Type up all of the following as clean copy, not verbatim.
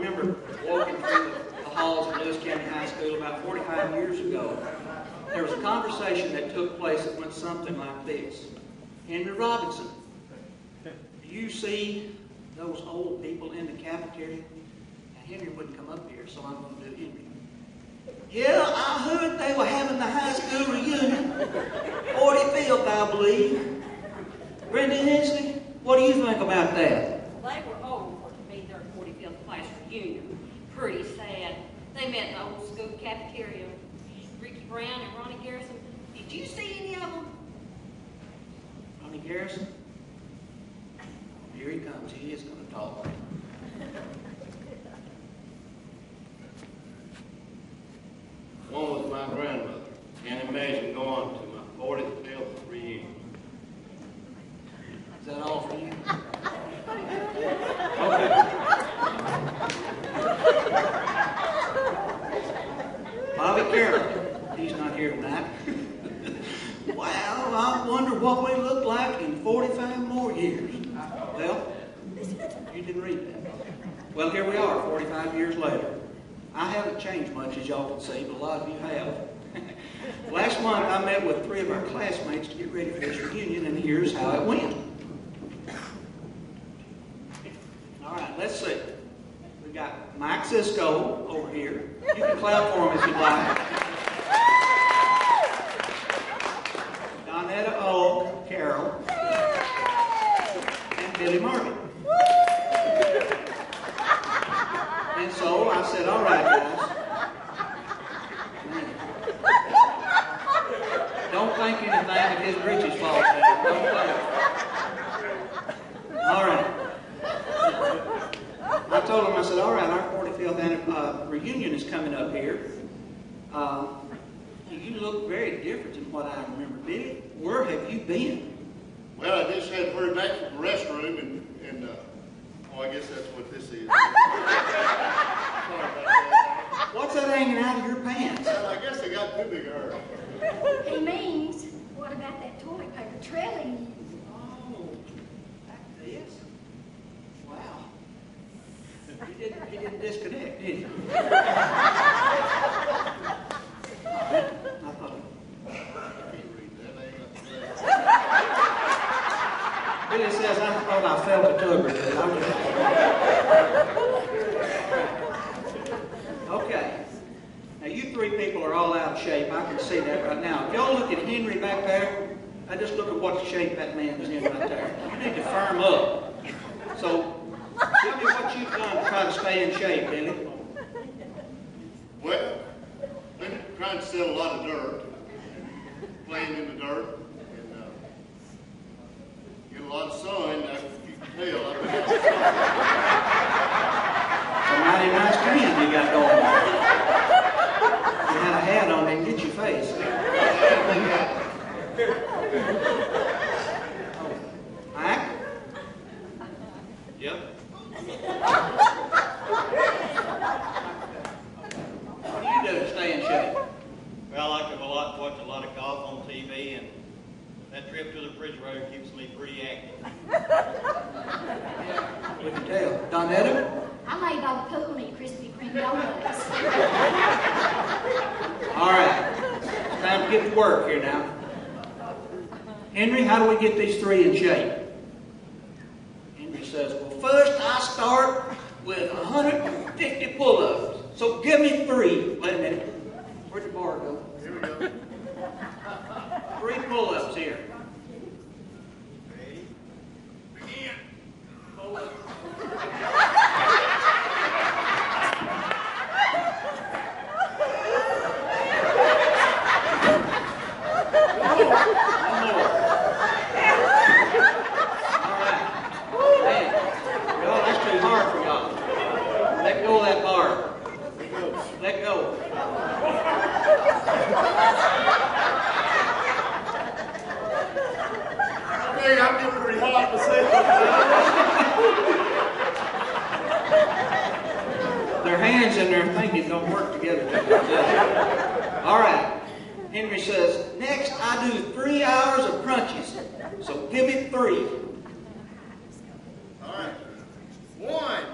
remember walking through the halls of Lewis County High School about 45 years ago. There was a conversation that took place that went something like this. Henry Robinson, do you see those old people in the cafeteria? And Henry wouldn't come up here, so I'm going to do Henry. Yeah, I heard they were having the high school reunion. 45th, I believe. Brenda Hensley, what do you think about that? They were old for to be their 45th class reunion. Pretty sad. They met in the old school cafeteria. Ricky Brown and Ronnie Garrison. Did you see any of them? Ronnie Garrison? Here he comes. He is going to talk. One was my grandmother. Can't imagine going to my 45th reunion. Is that all for you? Okay. Bobby Carroll. He's not here tonight. Wow, I wonder what we look like in 45 more years. Well, you didn't read that. Well, here we are, 45 years later. I haven't changed much, as y'all can see, but a lot of you have. Last month, I met with 3 of our classmates to get ready for this reunion, and here's how it went. All right, let's see. We got Mike Sisco over here. You can clap for him if you'd like. Donetta O. Carroll. And Billy Marvin. And so I said, all right, guys. Don't think anything if his britches fall down. Don't think. All right. I told him, I said, all right, our 45th reunion is coming up here. You look very different than what I remember. Billy, where have you been? Well, I just had heard back from the restroom, and oh, I guess that's what this is. Sorry about that. What's that hanging out of your pants? Well, I guess I got too big a hurt. He means, what about that toilet paper trailing you? Oh, like this? Wow. He didn't disconnect, did he? I thought. Billy says, I thought I felt a tugger. Okay. Now, you 3 people are all out of shape. I can see that right now. If y'all look at Henry back there, I just look at what shape that man is in right there. You need to firm up. So, tell me what you've done to try to stay in shape, Billy. Well, been trying to sell a lot of dirt, playing in the dirt, and get a lot of sun. You can tell I've been It's a mighty nice tan you got going on. You had a hat on and get your face. Mike? Yep. What do you do to stay in shape? Well, I like to watch a lot of golf on TV, and that trip to the refrigerator keeps me pretty active. We can tell. Donetta? I lay by the pool and eat Krispy Kreme donuts. All right. It's time to get to work here now. Henry, how do we get these 3 in shape? Henry says, well, first I start with 150 pull-ups. So give me 3. Wait a minute. Where'd the bar go? Here we go. 3 pull-ups here. Ready? Begin. Pull-ups. Let go. Hey, I'm getting pretty hot myself. Their hands and their thinking don't work together. All right. Henry says, next I do 3 hours of crunches. So give me 3. All right. 1.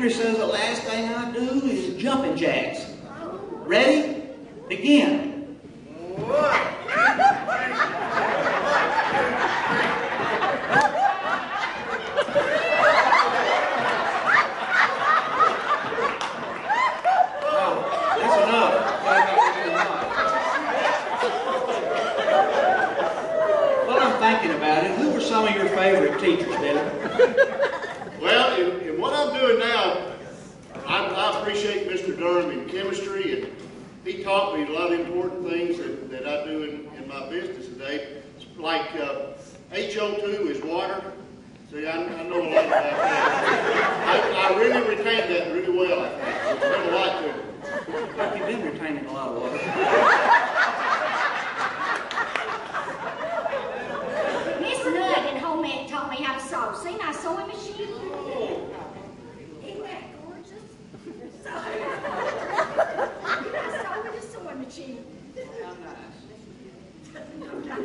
Henry says the last thing I do is jumping jacks. Ready? Begin. Thinking about it, who were some of your favorite teachers, Billy? Well, in what I'm doing now, I appreciate Mr. Durham in chemistry, and he taught me a lot of important things that I do in my business today. Like HO2 is water. See, I know a lot about that. I really retained that really well, I think. It's been a lot to me. You've been retaining a lot of water. Taught me how to sew. See my sewing machine? Isn't that gorgeous? I sew with a sewing machine. How nice. Don't drop it.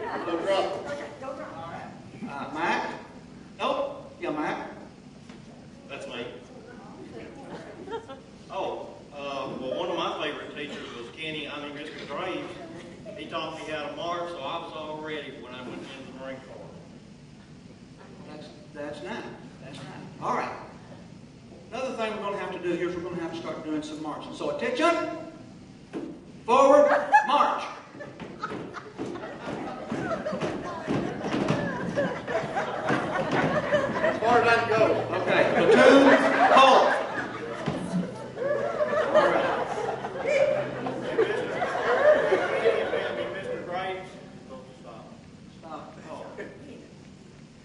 Okay, don't drop it. Mike? Oh, yeah, Mike. That's me. Oh, well, one of my favorite teachers was Mr. Graves. He taught me how to march, so I was all ready when I went into the Marine Corps. That's nice. That's nice. All right. Another thing we're going to have to do here is we're going to have to start doing some marching. So attention, forward, march. As far as I can go. Okay, platoon, halt. All right. Mr. Graves, stop. Stop.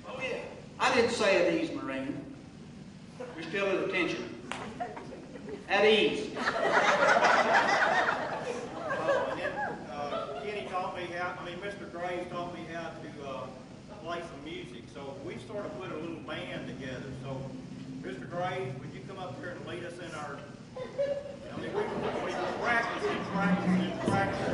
Oh, yeah. I didn't say at ease, Marine. You're still at attention. At ease. And then Kenny taught me Mr. Graves taught me how to play some music. So we sort of put a little band together. So, Mr. Graves, would you come up here and lead us in our... we practice and practice and practice.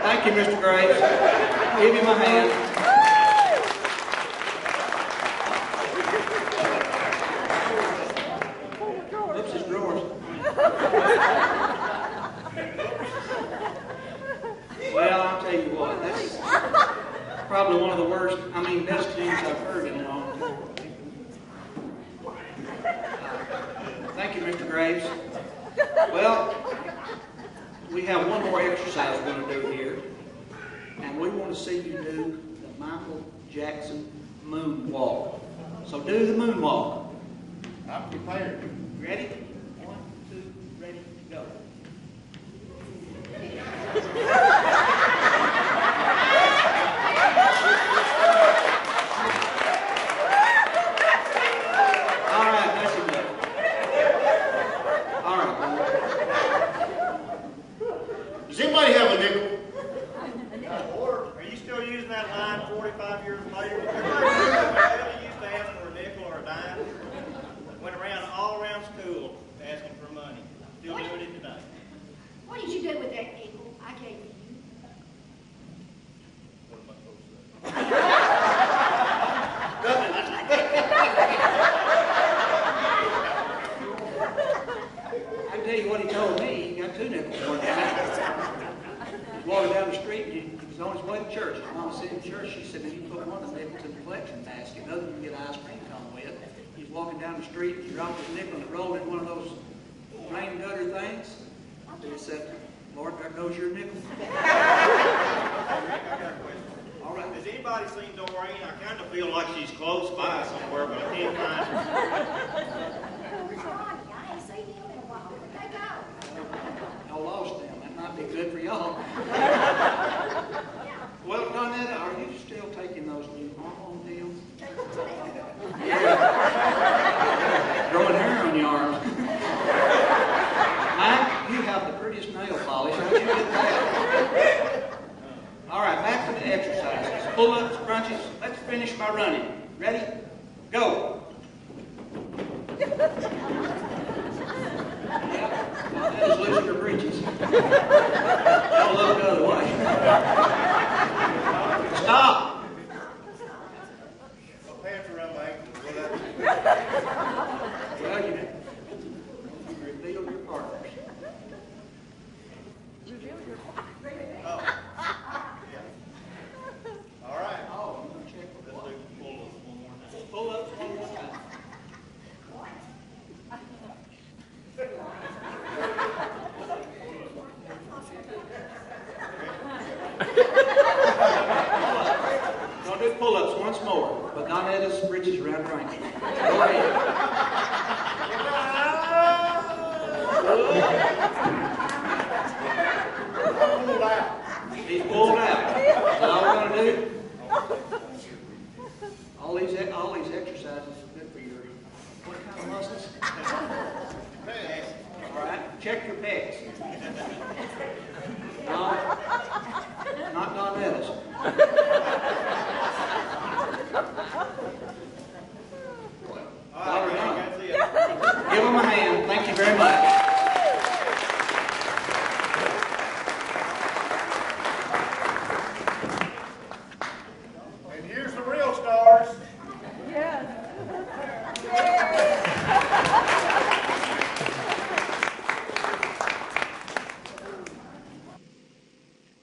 Thank you, Mr. Graves. Give me my hand. Oops, his drawers. Well, I'll tell you what, that's probably one of the worst, best tunes I've heard in a long time. Thank you, Mr. Graves. Well, we have one more exercise we're going to do here, and we want to see you do the Michael Jackson moonwalk. So do the moonwalk. I'm prepared. Ready? 1, 2, ready, go. All right, that's enough. All right. Does anybody have a nickel? Are you still using that line 45 years later? Everybody used to ask for a nickel or a dime. Went around all around school. can tell you what he told me. He got 2 nickels one night. He walked down the street and he was on his way to church. His mama said in church, she said, "Now you put one of the nickels in the collection basket. Another you can get ice cream cone with." He's walking down the street and he dropped his nickel and it rolled in one of those rain gutter things. He said, "Lord, there goes your nickel." I got a question. All right. Has anybody seen Doreen? I kind of feel like she's close by somewhere, but I can't find her. Where's Ronnie? I ain't seen him in a while. Where'd they go? Y'all lost them. That might be good for y'all. Well, Donetta, are you still taking those new hormone deals? Growing hair on your arms. Mike, you have the prettiest nail polish. How'd you get that? All right, back to the exercises. Pull-ups, crunches. Let's finish by running. Ready? Go. Yeah, that is losing your breeches. Don't look the other way. Stop. My pants around my ankles. Well, you reveal your partners. Oh. Yeah. All right. Oh, I'm going to check for Let's do pull-ups one more time. pull-ups one more time. Don't do pull-ups once more, but Donetta's breeches around her ankles. Go ahead. Pull out. He's pulled out. That's all we're going to do. All these exercises are good for your, what kind of muscles? All right, check your pecs. No, not Donetta's.